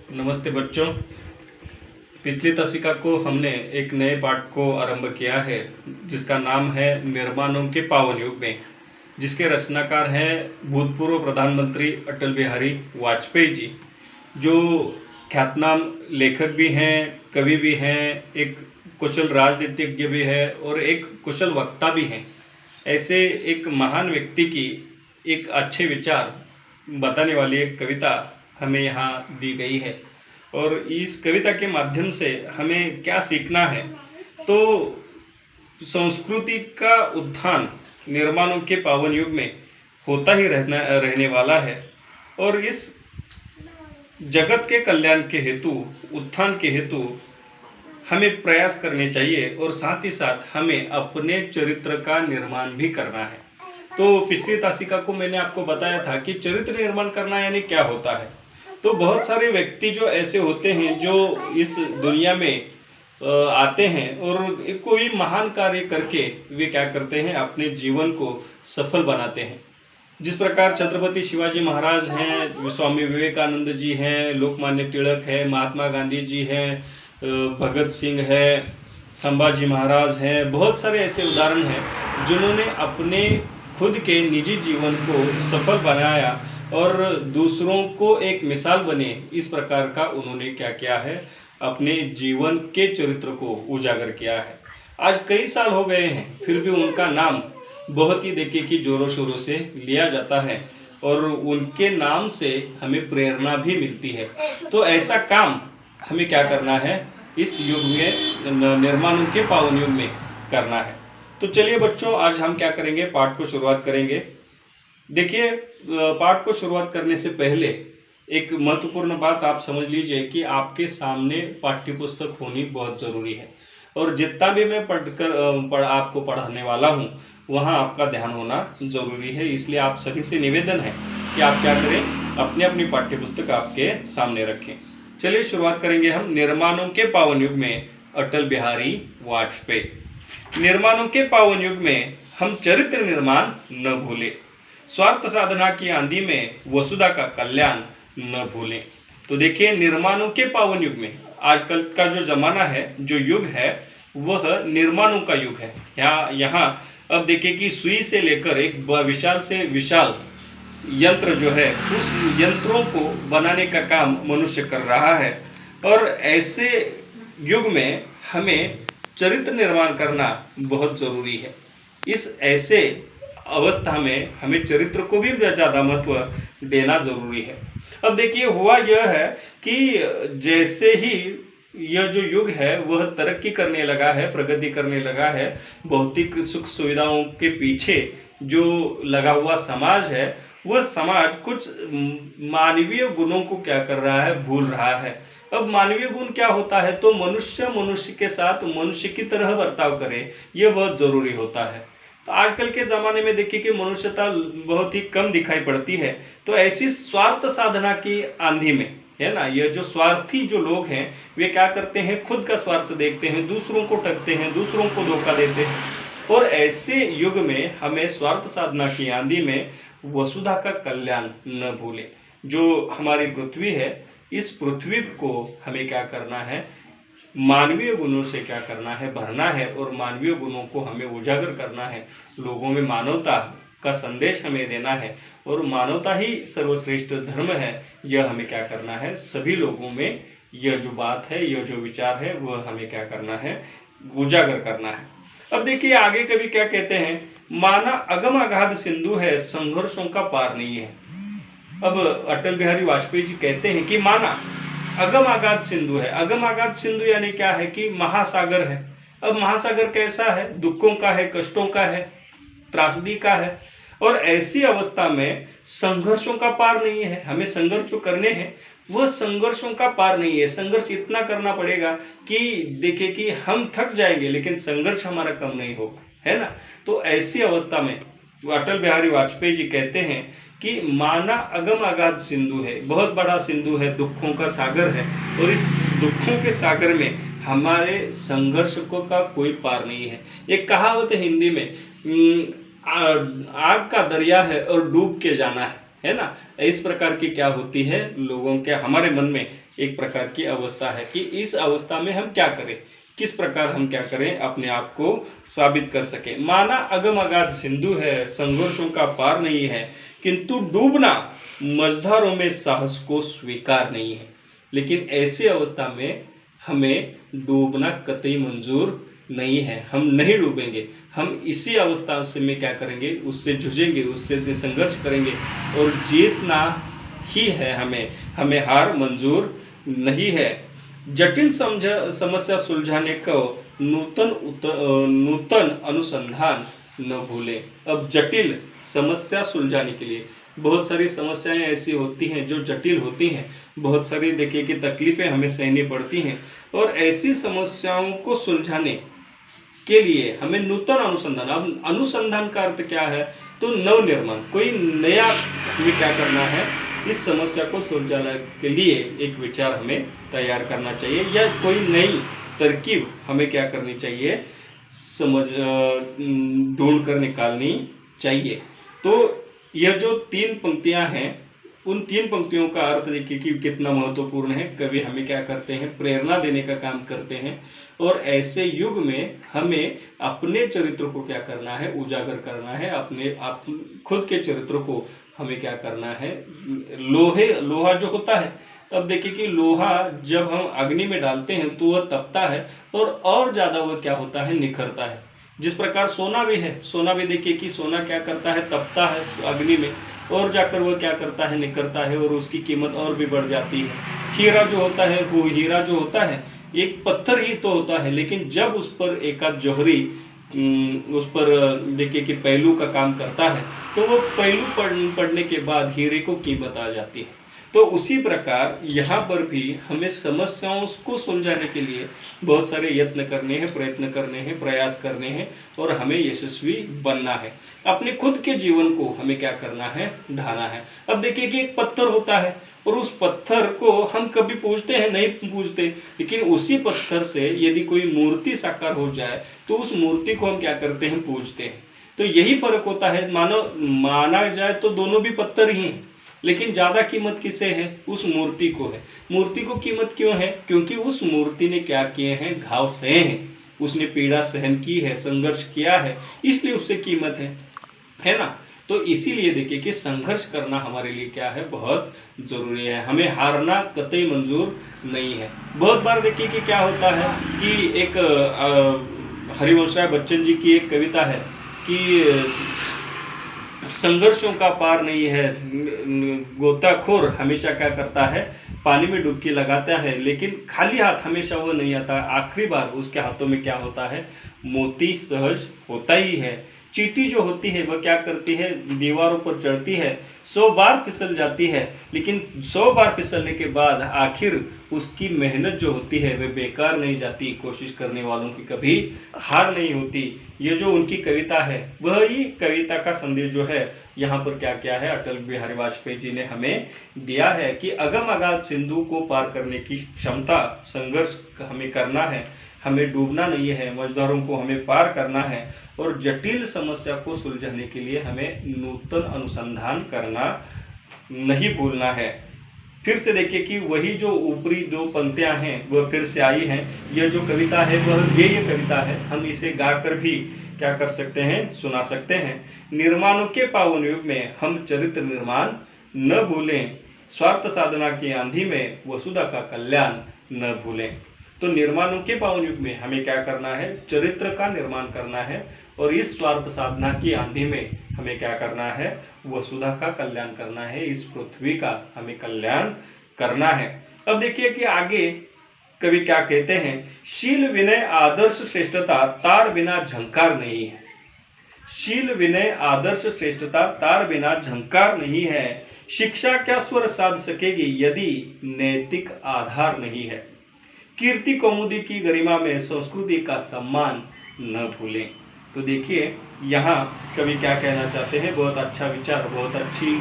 नमस्ते बच्चों। पिछली तसिका को हमने एक नए पाठ को आरंभ किया है जिसका नाम है निर्माणों के पावन युग में, जिसके रचनाकार हैं भूतपूर्व प्रधानमंत्री अटल बिहारी वाजपेयी जी, जो ख्यातनाम लेखक भी हैं, कवि भी हैं, एक कुशल राजनीतिज्ञ भी है और एक कुशल वक्ता भी हैं। ऐसे एक महान व्यक्ति की एक अच्छे विचार बताने वाली एक कविता हमें यहाँ दी गई है और इस कविता के माध्यम से हमें क्या सीखना है, तो संस्कृति का उत्थान निर्माणों के पावन युग में होता ही रहने वाला है और इस जगत के कल्याण के हेतु, उत्थान के हेतु हमें प्रयास करने चाहिए और साथ ही साथ हमें अपने चरित्र का निर्माण भी करना है। तो पिछली तासिका को मैंने आपको बताया था कि चरित्र निर्माण करना यानी क्या होता है। तो बहुत सारे व्यक्ति जो ऐसे होते हैं जो इस दुनिया में आते हैं और कोई महान कार्य करके वे क्या करते हैं, अपने जीवन को सफल बनाते हैं। जिस प्रकार छत्रपति शिवाजी महाराज हैं, स्वामी विवेकानंद जी हैं, लोकमान्य तिलक है, महात्मा गांधी जी हैं, भगत सिंह है, संभाजी महाराज हैं, बहुत सारे ऐसे उदाहरण हैं जिन्होंने अपने खुद के निजी जीवन को सफल बनाया और दूसरों को एक मिसाल बने, इस प्रकार का उन्होंने क्या किया है, अपने जीवन के चरित्र को उजागर किया है। आज कई साल हो गए हैं, फिर भी उनका नाम बहुत ही देखिए कि जोरों शोरों से लिया जाता है और उनके नाम से हमें प्रेरणा भी मिलती है। तो ऐसा काम हमें क्या करना है, इस युग में, निर्माणों के पावन युग में करना है। तो चलिए बच्चों, आज हम क्या करेंगे, पाठ को शुरुआत करेंगे। देखिए, पाठ को शुरुआत करने से पहले एक महत्वपूर्ण बात आप समझ लीजिए कि आपके सामने पाठ्य पुस्तक होनी बहुत ज़रूरी है और जितना भी मैं आपको पढ़ाने वाला हूँ वहाँ आपका ध्यान होना ज़रूरी है। इसलिए आप सभी से निवेदन है कि आप क्या करें, अपनी अपनी पाठ्य पुस्तक आपके सामने रखें। चलिए शुरुआत करेंगे हम निर्माणों के पावन युग में अटल बिहारी वाजपेयी। निर्माणों के पावन युग में हम चरित्र निर्माण न भूलें, स्वार्थ साधना की आंधी में वसुधा का कल्याण न भूलें। तो देखिए, निर्माणों के पावन युग में आजकल का जो जमाना है, जो युग है, वह निर्माणों का युग है। यहाँ अब देखिए कि सुई से लेकर एक विशाल से विशाल यंत्र जो है, उस यंत्रों को बनाने का काम मनुष्य कर रहा है और ऐसे युग में हमें चरित्र निर्माण करना बहुत जरूरी है। इस ऐसे अवस्था में हमें चरित्र को भी ज़्यादा महत्व देना जरूरी है। अब देखिए, हुआ यह है कि जैसे ही यह जो युग है वह तरक्की करने लगा है, प्रगति करने लगा है, भौतिक सुख सुविधाओं के पीछे जो लगा हुआ समाज है, वह समाज कुछ मानवीय गुणों को क्या कर रहा है, भूल रहा है। अब मानवीय गुण क्या होता है, तो मनुष्य मनुष्य के साथ मनुष्य की तरह बर्ताव करे, यह बहुत जरूरी होता है। तो आजकल के ज़माने में देखिए कि मनुष्यता बहुत ही कम दिखाई पड़ती है। तो ऐसी स्वार्थ साधना की आंधी में, है ना, ये जो स्वार्थी जो लोग हैं वे क्या करते हैं, खुद का स्वार्थ देखते हैं, दूसरों को ठगते हैं, दूसरों को धोखा देते हैं। और ऐसे युग में हमें स्वार्थ साधना की आंधी में वसुधा का कल्याण न भूलें। जो हमारी पृथ्वी है, इस पृथ्वी को हमें क्या करना है, मानवीय गुणों से क्या करना है, भरना है और मानवीय गुणों को हमें उजागर करना है। लोगों में मानवता का संदेश हमें देना है और मानवता ही सर्वश्रेष्ठ धर्म है, यह हमें क्या करना है, सभी लोगों में यह जो बात है, यह जो विचार है, वह हमें क्या करना है, उजागर करना है। अब देखिए आगे कवि क्या कहते हैं, माना अगम अगाध सिंधु है, संघर्षों का पार नहीं है। अब अटल बिहारी वाजपेयी जी कहते हैं कि माना अगम आगाध सिंधु है। अगम आगाध सिंधु यानी क्या है कि महासागर है। अब महासागर कैसा है, दुखों का है, कष्टों का है, त्रासदी का है और ऐसी अवस्था में संघर्षों का पार नहीं है। हमें संघर्ष जो करने हैं वह संघर्षों का पार नहीं है। संघर्ष इतना करना पड़ेगा कि देखिए कि हम थक जाएंगे लेकिन संघर्ष हमारा कम नहीं होगा, है ना। तो ऐसी अवस्था में अटल बिहारी वाजपेयी जी कहते हैं कि माना अगम अगाध सिंधु है, बहुत बड़ा सिंधु है, दुखों का सागर है और इस दुखों के सागर में हमारे संघर्ष को का कोई पार नहीं है। एक कहावत है हिंदी में, आग का दरिया है और डूब के जाना है। है ना। इस प्रकार की क्या होती है, लोगों के हमारे मन में एक प्रकार की अवस्था है कि इस अवस्था में हम क्या करें, किस प्रकार हम क्या करें, अपने आप को साबित कर सके। माना अगम अगाध सिंधु है, संघर्षों का पार नहीं है, किंतु डूबना मझधारों में साहस को स्वीकार नहीं है। लेकिन ऐसी अवस्था में हमें डूबना कतई मंजूर नहीं है, हम नहीं डूबेंगे। हम इसी अवस्था से में क्या करेंगे, उससे जूझेंगे, उससे संघर्ष करेंगे और जीतना ही है हमें हार मंजूर नहीं है। जटिल समस्या सुलझाने को नूतन अनुसंधान न भूलें। अब जटिल समस्या सुलझाने के लिए बहुत सारी समस्याएं ऐसी होती हैं जो जटिल होती हैं, बहुत सारी देखिए कि तकलीफें हमें सहनी पड़ती हैं, और ऐसी समस्याओं को सुलझाने के लिए हमें नूतन अनुसंधान, अब अनुसंधान का अर्थ क्या है, तो नवनिर्माण, कोई नया हमें क्या करना है, इस समस्या को सुलझाने के लिए एक विचार हमें तैयार करना चाहिए, या कोई नई तरकीब हमें क्या करनी चाहिए, ढूंढ कर निकालनी चाहिए। तो यह जो 3 पंक्तियां हैं, उन 3 पंक्तियों का अर्थ देखिए कि कितना महत्वपूर्ण है। कवि हमें क्या करते हैं, प्रेरणा देने का काम करते हैं, और ऐसे युग में हमें अपने चरित्र को क्या करना है, उजागर करना है, आप खुद के चरित्र को हमें क्या करना है। लोहा जो होता है, अब देखिए कि लोहा जब हम अग्नि में डालते हैं तो वह तपता है और ज़्यादा वह क्या होता है, निखरता है। जिस प्रकार सोना भी है, सोना भी देखिए कि सोना क्या करता है, तपता है अग्नि में, और जाकर वह क्या करता है, निखरता है, और उसकी कीमत और भी बढ़ जाती है। हीरा जो होता है, वो हीरा जो होता है एक पत्थर ही तो होता है, लेकिन जब उस पर एकाध जौहरी उस पर देखिए कि पहलू का काम करता है, तो वो पहलू पड़ने के बाद हीरे को कीमत आ जाती है। तो उसी प्रकार यहाँ पर भी हमें समस्याओं को सुलझाने के लिए बहुत सारे यत्न करने हैं, प्रयत्न करने हैं, प्रयास करने हैं, और हमें यशस्वी बनना है। अपने खुद के जीवन को हमें क्या करना है, ढाना है। अब देखिए कि एक पत्थर होता है, और उस पत्थर को हम कभी पूजते हैं, नहीं पूजते, लेकिन उसी पत्थर से यदि कोई मूर्ति साकार हो जाए तो उस मूर्ति को हम क्या करते हैं, पूजते हैं। तो यही फर्क होता है। माना जाए तो दोनों भी पत्थर ही हैं, लेकिन ज्यादा कीमत किसे है, उस मूर्ति को है। मूर्ति को कीमत क्यों है, क्योंकि उस मूर्ति ने क्या किए हैं, घाव सहे हैं, उसने पीड़ा सहन की है, संघर्ष किया है, इसलिए उससे कीमत है ना। तो इसीलिए देखिए कि संघर्ष करना हमारे लिए क्या है, बहुत जरूरी है। हमें हारना कतई मंजूर नहीं है। बहुत बार देखिए कि क्या होता है कि एक हरिवंश राय बच्चन जी की एक कविता है कि संघर्षों का पार नहीं है, गोताखोर हमेशा क्या करता है, पानी में डुबकी लगाता है, लेकिन खाली हाथ हमेशा वो नहीं आता। आखिरी बार उसके हाथों में क्या होता है, मोती सहज होता ही है। चींटी जो होती है वह क्या करती है, दीवारों पर चढ़ती है, 100 बार फिसल जाती है, लेकिन 100 बार फिसलने के बाद आखिर उसकी मेहनत जो होती है वह बेकार नहीं जाती। कोशिश करने वालों की कभी हार नहीं होती। ये जो उनकी कविता है, वही कविता का संदेश जो है यहाँ पर क्या क्या है, अटल बिहारी वाजपेयी जी ने हमें दिया है कि अगम अगाध सिंधु को पार करने की क्षमता, संघर्ष हमें करना है, हमें डूबना नहीं है, मझधारों को हमें पार करना है, और जटिल समस्या को सुलझाने के लिए हमें नूतन अनुसंधान करना नहीं भूलना है। फिर से देखिए कि वही जो ऊपरी 2 पंक्तियां हैं वह फिर से आई हैं। यह जो कविता है वह गेय कविता है, हम इसे गाकर भी क्या कर सकते हैं, सुना सकते हैं। निर्माणों के पावन युग में हम चरित्र निर्माण न भूलें, स्वार्थ साधना की आंधी में वसुधा का कल्याण न भूलें। तो निर्माणों के पावन युग में हमें क्या करना है, चरित्र का निर्माण करना है, और इस स्वार्थ साधना की आंधी में हमें क्या करना है, वसुधा का कल्याण करना है, इस पृथ्वी का हमें कल्याण करना है। अब देखिए कि आगे कवि क्या कहते हैं, शील विनय आदर्श श्रेष्ठता तार बिना झंकार नहीं है। शील विनय आदर्श श्रेष्ठता तार बिना झंकार नहीं है। शिक्षा क्या स्वर साध सकेगी यदि नैतिक आधार नहीं है। कीर्ति कौमुदी की गरिमा में संस्कृति का सम्मान न भूलें। तो देखिए यहाँ कवि क्या कहना चाहते हैं, बहुत अच्छा विचार, बहुत अच्छी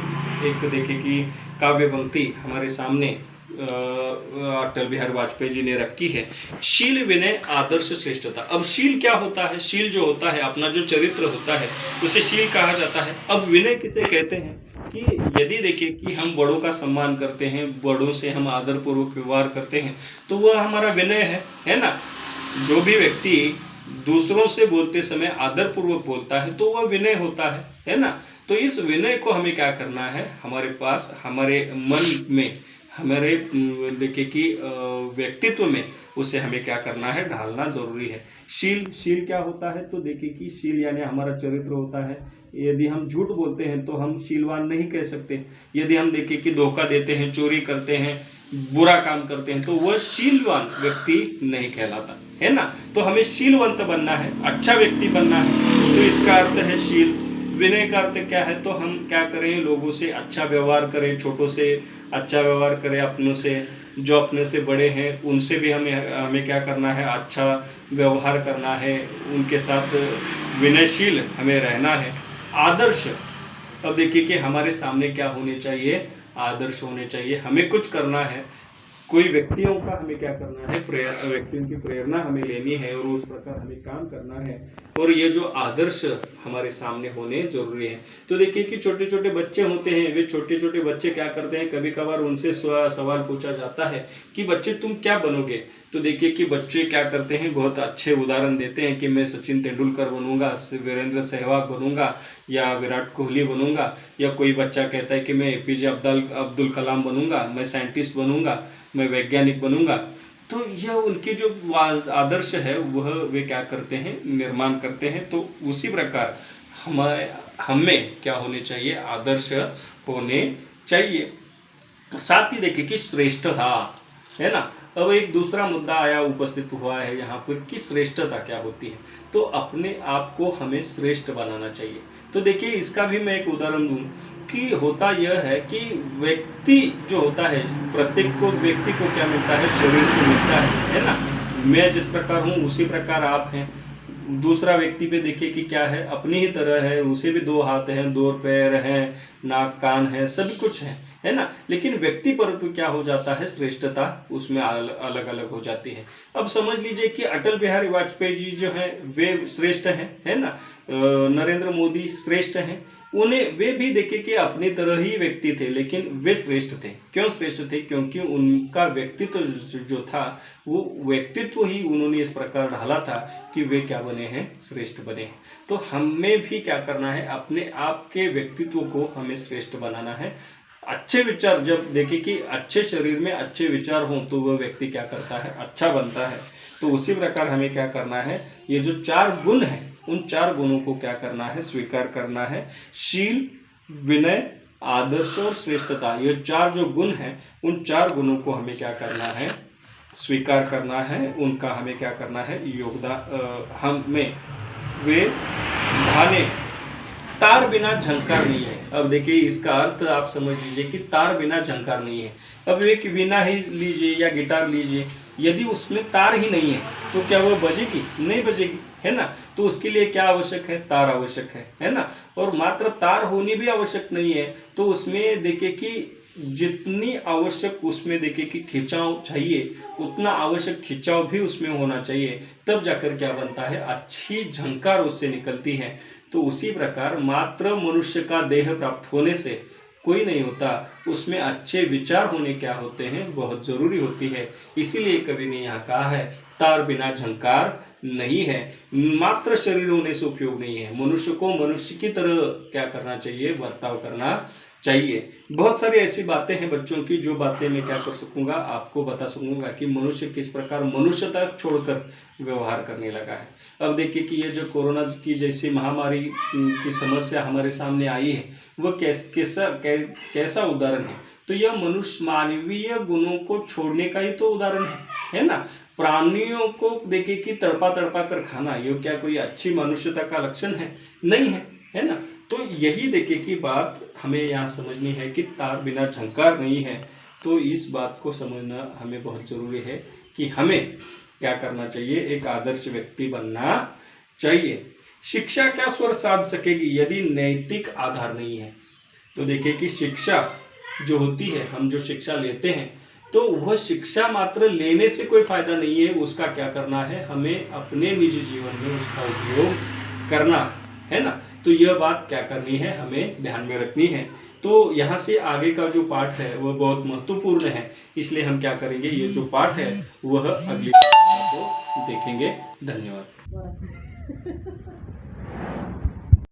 एक देखिए कि काव्य पंक्ति हमारे सामने अटल बिहारी वाजपेयी जी ने रखी है। शील विनय आदर्श श्रेष्ठता। अब शील क्या होता है, शील जो होता है अपना जो चरित्र होता है उसे शील कहा जाता है। अब विनय किसे कहते हैं कि यदि देखिए कि हम बड़ों का सम्मान करते हैं, बड़ों से हम आदरपूर्वक व्यवहार करते हैं, तो वह हमारा विनय है ना। जो भी व्यक्ति दूसरों से बोलते समय आदरपूर्वक बोलता है तो वह विनय होता है ना। तो इस विनय को हमें क्या करना है, हमारे पास, हमारे मन में, हमारे देखिए कि व्यक्तित्व में उसे हमें क्या करना है, ढालना जरूरी है। शील क्या होता है, तो देखिए कि शील यानी हमारा चरित्र होता है। यदि हम झूठ बोलते हैं तो हम शीलवान नहीं कह सकते। यदि हम देखिए कि धोखा देते हैं, चोरी करते हैं, बुरा काम करते हैं, तो वह शीलवान व्यक्ति नहीं कहलाता है ना। तो हमें शीलवंत बनना है, अच्छा व्यक्ति बनना है। तो इसका अर्थ है शील। विनय का अर्थ क्या है, तो हम क्या करें, लोगों से अच्छा व्यवहार करें, छोटों से अच्छा व्यवहार करें, अपनों से, जो अपने से बड़े हैं उनसे भी हमें क्या करना है, अच्छा व्यवहार करना है, उनके साथ विनयशील हमें रहना है। आदर्श, अब देखिए कि हमारे सामने क्या होने चाहिए, आदर्श होने चाहिए। हमें कुछ करना है, कोई व्यक्तियों का हमें क्या करना है, व्यक्तियों की प्रेरणा हमें लेनी है और उस प्रकार हमें काम करना है। और ये जो आदर्श हमारे सामने होने जरूरी है। तो देखिए कि छोटे छोटे बच्चे होते हैं, वे छोटे छोटे बच्चे क्या करते हैं, कभी कभार उनसे सवाल पूछा जाता है कि बच्चे तुम क्या बनोगे। तो देखिए कि बच्चे क्या करते हैं, बहुत अच्छे उदाहरण देते हैं कि मैं सचिन तेंदुलकर बनूंगा, वीरेंद्र सहवाग बनूंगा, या विराट कोहली बनूंगा। या कोई बच्चा कहता है कि मैं एपीजे अब्दुल कलाम बनूंगा, मैं साइंटिस्ट बनूंगा, मैं वैज्ञानिक बनूंगा। तो यह उनके जो आदर्श है वह वे क्या करते हैं, निर्माण करते हैं। तो उसी प्रकार हमें क्या होने चाहिए, आदर्श होने चाहिए। साथ ही देखिए कि श्रेष्ठता, है ना। अब एक दूसरा मुद्दा आया, उपस्थित हुआ है यहाँ पर कि श्रेष्ठता क्या होती है। तो अपने आप को हमें श्रेष्ठ बनाना चाहिए। तो देखिए इसका भी मैं एक उदाहरण दूं कि होता यह है कि व्यक्ति जो होता है, प्रत्येक को व्यक्ति को क्या मिलता है, शरीर को मिलता है ना। मैं जिस प्रकार हूँ उसी प्रकार आप हैं। दूसरा व्यक्ति पे देखिए कि क्या है, अपनी ही तरह है, उसे भी 2 हाथ हैं, 2 पैर हैं, नाक कान है, सभी कुछ है ना। लेकिन व्यक्ति पर तो क्या हो जाता है, श्रेष्ठता उसमें अलग अलग हो जाती है। अब समझ लीजिए कि अटल बिहारी वाजपेयी जी जो हैं वे श्रेष्ठ हैं, है ना। नरेंद्र मोदी श्रेष्ठ हैं। वे भी देखे कि अपनी तरह ही व्यक्ति थे, लेकिन वे श्रेष्ठ थे। क्यों श्रेष्ठ थे, क्योंकि उनका व्यक्तित्व जो था, वो व्यक्तित्व ही उन्होंने इस प्रकार ढाला था कि वे क्या बने हैं, श्रेष्ठ बने हैं। तो हमें भी क्या करना है, अपने आप के व्यक्तित्व को हमें श्रेष्ठ बनाना है। अच्छे विचार, जब देखिए कि अच्छे शरीर में अच्छे विचार हों तो वह व्यक्ति क्या करता है, अच्छा बनता है। तो उसी प्रकार हमें क्या करना है, ये जो 4 गुण हैं, उन 4 गुणों को क्या करना है, स्वीकार करना है। शील, विनय, आदर्श और श्रेष्ठता, ये 4 जो गुण हैं, उन 4 गुणों को हमें क्या करना है, स्वीकार करना है। उनका हमें क्या करना है, योगदान हमें वे ढाले। तार बिना झंकार नहीं है। अब देखिए इसका अर्थ आप समझ लीजिए कि तार बिना झंकार नहीं है। अब एक वीणा ही लीजिए या गिटार लीजिए, यदि उसमें तार ही नहीं है तो क्या वह बजेगी, नहीं बजेगी, है ना। तो उसके लिए क्या आवश्यक है, तार आवश्यक है ना। और मात्र तार होनी भी आवश्यक नहीं है, तो उसमें देखिए कि जितनी आवश्यक उसमें देखिए कि खिंचाव चाहिए, उतना आवश्यक खिंचाव भी उसमें होना चाहिए, तब जाकर क्या बनता है, अच्छी झंकार उससे निकलती है। तो उसी प्रकार मात्र मनुष्य का देह प्राप्त होने से कोई नहीं होता, उसमें अच्छे विचार होने क्या होते हैं, बहुत जरूरी होती है। इसीलिए कवि ने यहाँ कहा है, तार बिना झंकार नहीं है। मात्र शरीर होने से उपयोग नहीं है, मनुष्य को मनुष्य की तरह क्या करना चाहिए, बर्ताव करना चाहिए। बहुत सारी ऐसी बातें हैं बच्चों की, जो बातें मैं क्या कर सकूंगा, आपको बता सकूंगा कि मनुष्य किस प्रकार मनुष्यता छोड़कर व्यवहार करने लगा है। अब देखिए कि ये जो कोरोना की जैसी महामारी की समस्या हमारे सामने आई है, वह कैसा उदाहरण है। तो यह मनुष्य मानवीय गुणों को छोड़ने का ही तो उदाहरण है ना। प्राणियों को देखिए कि तड़पा तड़पा कर खाना, ये क्या कोई अच्छी मनुष्यता का लक्षण है, नहीं है ना। तो यही देखिए कि बात हमें यहाँ समझनी है कि तार बिना झंकार नहीं है। तो इस बात को समझना हमें बहुत जरूरी है कि हमें क्या करना चाहिए, एक आदर्श व्यक्ति बनना चाहिए। शिक्षा क्या स्वर साध सकेगी यदि नैतिक आधार नहीं है। तो देखिए कि शिक्षा जो होती है, हम जो शिक्षा लेते हैं, तो वह शिक्षा मात्र लेने से कोई फायदा नहीं है, उसका क्या करना है, हमें अपने निजी जीवन में उसका उपयोग करना है ना। तो यह बात क्या करनी है, हमें ध्यान में रखनी है। तो यहाँ से आगे का जो पाठ है वह बहुत महत्वपूर्ण है, इसलिए हम क्या करेंगे, ये जो पाठ है वह अगली को देखेंगे। धन्यवाद।